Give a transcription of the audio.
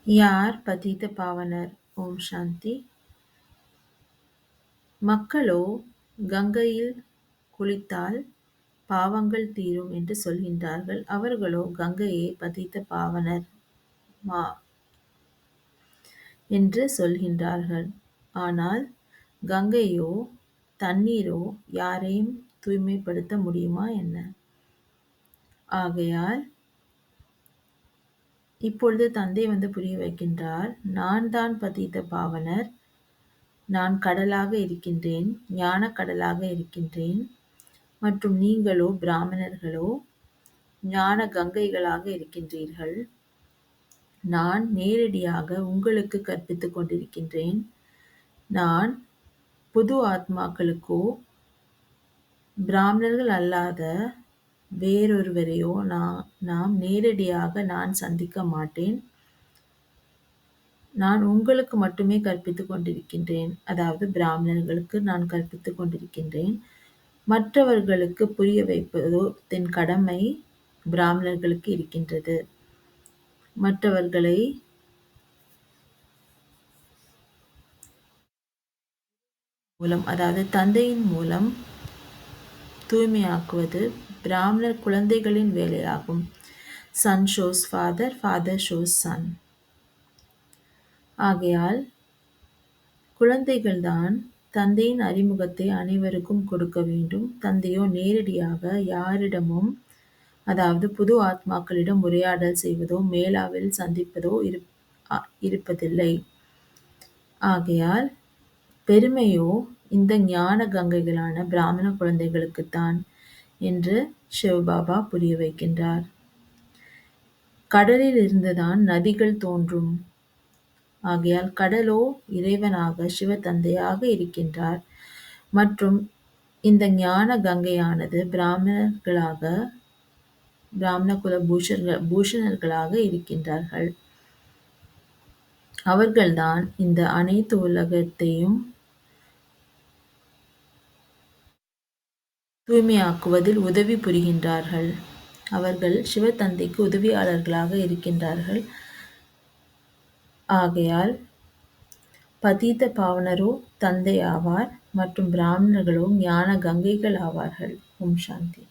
யார் பதீத பாவனர்? ஓம் சாந்தி. மக்களோ கங்கையில் குளித்தால் பாவங்கள் தீரும் என்று சொல்கின்றார்கள். அவர்களோ கங்கையை பதீத பாவனர் மா என்று சொல்கின்றார்கள். ஆனால் கங்கையோ தண்ணீரோ யாரையும் தூய்மைப்படுத்த முடியுமா என்ன? ஆகையால் இப்பொழுது தந்தை புரிய வைக்கின்றார். நான் தான் பதீத பாவனர். நான் கடலாக இருக்கின்றேன், ஞான கடலாக இருக்கின்றேன். மற்றும் நீங்களோ பிராமணர்களோ ஞான கங்கைகளாக இருக்கின்றீர்கள். நான் நேரடியாக உங்களுக்கு கற்பித்துக் கொண்டிருக்கின்றேன். நான் புது ஆத்மாக்களுக்கோ பிராமணர்கள் அல்லாத வேறொருவரையோ நாம் நேரடியாக நான் சந்திக்க மாட்டேன். நான் உங்களுக்கு மட்டுமே கற்பித்துக் கொண்டிருக்கின்றேன். அதாவது பிராமணர்களுக்கு நான் கற்பித்துக் கொண்டிருக்கின்றேன். மற்றவர்களுக்கு புரிய வைப்பதோ தன் கடமை பிராமணர்களுக்கு இருக்கின்றது. மற்றவர்களை மூலம், அதாவது தந்தையின் மூலம் தூய்மையாக்குவது பிராமணர் குழந்தைகளின் வேலையாகும். Son shows father, father shows son. ஆகையால் குழந்தைகள்தான் தந்தையின் அறிமுகத்தை அனைவருக்கும் கொடுக்க வேண்டும். தந்தையோ நேரடியாக யாரிடமும், அதாவது புது ஆத்மாக்களிடம் உரையாடல் செய்வதோ மேலாவில் சந்திப்பதோ இருப்பதில்லை. ஆகையால் பெருமையோ இந்த ஞான கங்கைகளான பிராமண குழந்தைகளுக்குத்தான் என்று சிவபாபா புரிய வைக்கின்றார். கடலில் இருந்துதான் நதிகள் தோன்றும். ஆகையால் கடலோ இறைவனாக சிவ தந்தையாக இருக்கின்றார். மற்றும் இந்த ஞான கங்கையானது பிராமண குல பூஷணர்களாக இருக்கின்றார்கள். அவர்கள்தான் இந்த அனைத்து உலகத்தையும் தூய்மையாக்குவதில் உதவி புரிகின்றார்கள். அவர்கள் சிவதந்தைக்கு உதவியாளர்களாக இருக்கின்றார்கள். ஆகையால் பதீத பாவனரோ தந்தை ஆவார் மற்றும் பிராமணர்களோ ஞான கங்கைகள் ஆவார்கள். ஓம் சாந்தி.